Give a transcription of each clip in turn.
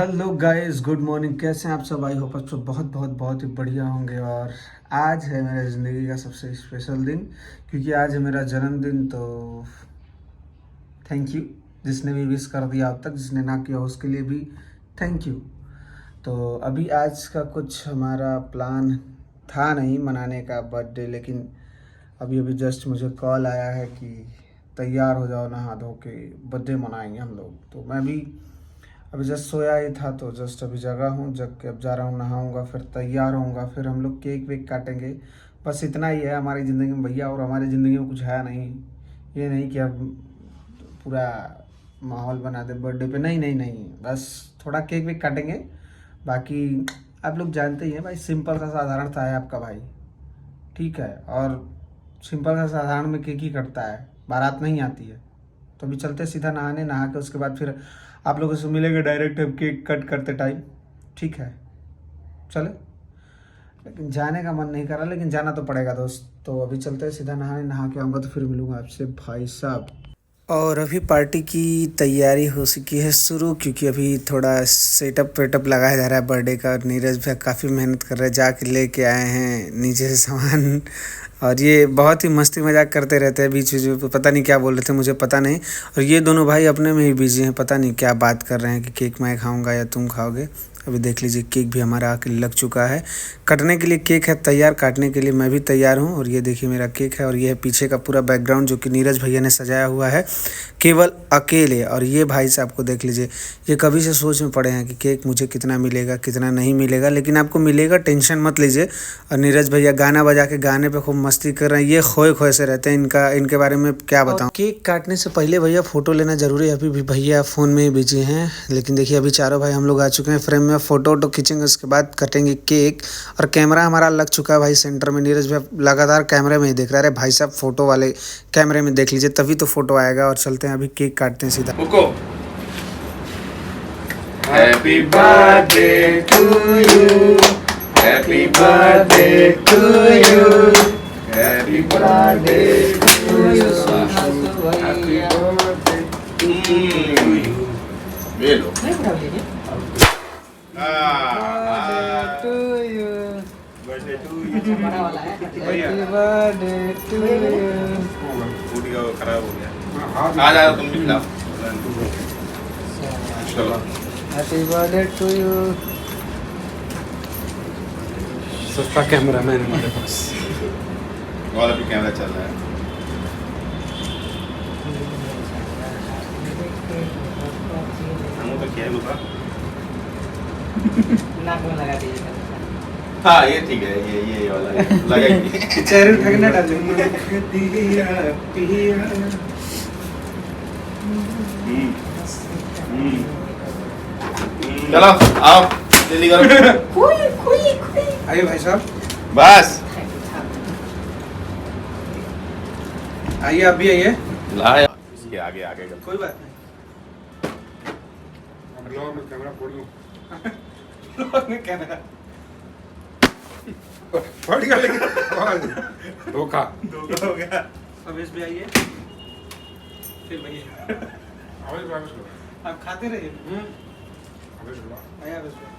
Hello guys, good morning. कैसे हैं आप सब? आई होप आप सब बहुत बहुत बहुत ही बढ़िया होंगे। और आज है मेरे ज़िंदगी का सबसे स्पेशल दिन, क्योंकि आज है मेरा जन्मदिन। तो थैंक यू जिसने भी विश कर दिया अब तक, जिसने ना किया उसके लिए भी थैंक यू। तो अभी आज का कुछ हमारा प्लान था नहीं मनाने का बर्थडे, लेकिन अभी अभी जस्ट मुझे कॉल आया है कि तैयार हो जाओ, नहा धो के बर्थडे मनाएंगे हम लोग। तो मैं भी अभी जस्ट सोया ही था, तो जस्ट अभी जगा हूँ। जग के अब जा रहा हूँ, नहाऊंगा, फिर तैयार होऊंगा, फिर हम लोग केक वेक काटेंगे। बस इतना ही है हमारी ज़िंदगी में भैया, और हमारी ज़िंदगी में कुछ है नहीं। ये नहीं कि अब पूरा माहौल बना दे बर्थडे पे, नहीं नहीं नहीं, बस थोड़ा केक वेक काटेंगे। बाकी आप लोग जानते ही हैं भाई, सिंपल सा साधारण सा है आपका भाई, ठीक है। और सिंपल सा साधारण में केक ही कटता है, बारात नहीं आती है। तो अभी चलते सीधा नहाने, नहा के उसके बाद फिर आप लोगों से मिलेंगे डायरेक्ट अब केक कट करते टाइम, ठीक है। चले, लेकिन जाने का मन नहीं कर रहा, लेकिन जाना तो पड़ेगा दोस्त। तो अभी चलते हैं सीधा नहाने, नहा के आऊँगा तो फिर मिलूँगा आपसे भाई साहब। और अभी पार्टी की तैयारी हो चुकी है शुरू, क्योंकि अभी थोड़ा सेटअप वेटअप लगाया जा रहा है बर्थडे का। और नीरज भैया काफ़ी मेहनत कर रहे हैं, जाके लेके आए हैं नीचे से सामान। और ये बहुत ही मस्ती मजाक करते रहते हैं, बीच बीच में पता नहीं क्या बोल रहे थे, मुझे पता नहीं। और ये दोनों भाई अपने में ही बिजी हैं, पता नहीं क्या बात कर रहे हैं कि केक मैं खाऊंगा या तुम खाओगे। अभी देख लीजिए, केक भी हमारा आके लग चुका है। कटने के लिए केक है तैयार, काटने के लिए मैं भी तैयार हूँ। और ये देखिए मेरा केक है, और ये है पीछे का पूरा बैकग्राउंड जो कि नीरज भैया ने सजाया हुआ है केवल अकेले। और ये भाई साहब को देख लीजिए, ये कभी से सोच में पड़े हैं कि केक मुझे कितना मिलेगा कितना नहीं मिलेगा, लेकिन आपको मिलेगा, टेंशन मत लीजिए। और नीरज भैया गाना बजा के गाने पे खूब मस्ती कर रहे हैं, ये खोए खोए से रहते हैं, इनके बारे में क्या बताऊं। केक काटने से पहले भैया फ़ोटो लेना ज़रूरी है। अभी भी भैया फ़ोन में ही बिजी हैं, लेकिन देखिए अभी चारों भाई हम लोग आ चुके हैं फ्रेम में। फ़ोटो वोटो खींचेंगे, उसके बाद कटेंगे केक। और कैमरा हमारा लग चुका है भाई सेंटर में। नीरज भैया लगातार कैमरे में ही देख रहा है, भाई साहब फ़ोटो वाले कैमरे में देख लीजिए, तभी तो फ़ोटो आएगा। और चलते हैं अभी केक काटते हैं सीधा। Happy birthday to you. Happy birthday to you. Happy birthday to you. Happy birthday to you. ले लो। to you. Birthday to you. बड़ा वाला है। Happy birthday to you. फूट गया, वो खराब हो गया। आ जाओ, तुम भी खिलाओ। चलो। Happy birthday to you. सस्ता कैमरा मैन हमारे पास, और अभी कैमरा चल रहा है। हम तो क्या होगा? नाक में लगा दीजिए। हाँ, ये ठीक है, ये वाला लगाइए। चेहरे पे ना डालेंगे। चलो आओ, जल्दी करो। आइए भाई साहब, बस आइए आप भी आइए। लाया इसके आगे आगे कर। कोई बात नहीं। कैमरा फोड़ लोग ने कैमरा फट गया, लेकिन धोखा हो गया। अवेश भी आइए, फिर भैया आवेश आवेश लो आप खाते रहिए। आवेश लो आइए अवेश भाई।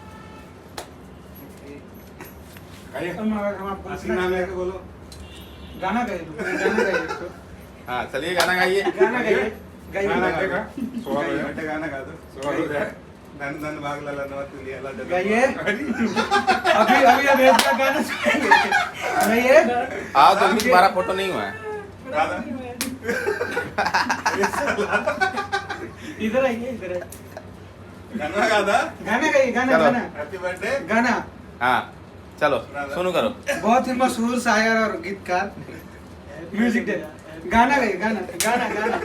आइए। हम आपको हसीना में बोलो, गाना गाइए, गाना गाइए तो। हाँ चलिए, गाना गाइए। गाना गाइए, गाइए। गाना गाएगा। सोलह गाइए, बजे। बेटे गाना गा दो। सोलह बजे। धन धन भाग लाला नवा तुलिया ला जल। गाइए। अभी अभी अवेश का गाना सुनेंगे। गाइए। आओ तो अभी तुम्हारा फोटो नहीं हुआ है। इधर आइए, इधर आइए। गाना गा दो। गाना गाइए, गाना चलो। गाना हैप्पी बर्थडे। गाना। हाँ चलो सुनो करो। बहुत ही मशहूर शायर और गीतकार, म्यूजिक डे। गाना गाइए, गाना गाना गाना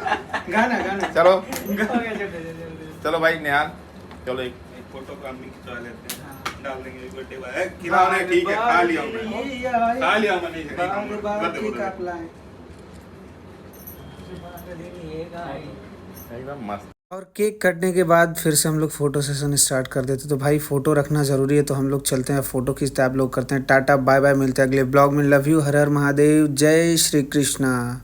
गाना गाना। चलो गा- चलो भाई निहाल, चलो एक फोटो का हम भी खिंचवा लेते हैं, डाल देंगे बर्थडे वाला। खिलाना है, ठीक है, खा लिया मैं, खा लिया मैंने। एकदम मस्त। और केक कटने के बाद फिर से हम लोग फ़ोटो सेशन स्टार्ट कर देते। तो भाई फ़ोटो रखना ज़रूरी है, तो हम लोग चलते हैं, फ़ोटो खींचते हैं, आप लोग करते हैं। टाटा बाय बाय, मिलते हैं अगले ब्लॉग में। लव यू, हर हर महादेव, जय श्री कृष्णा।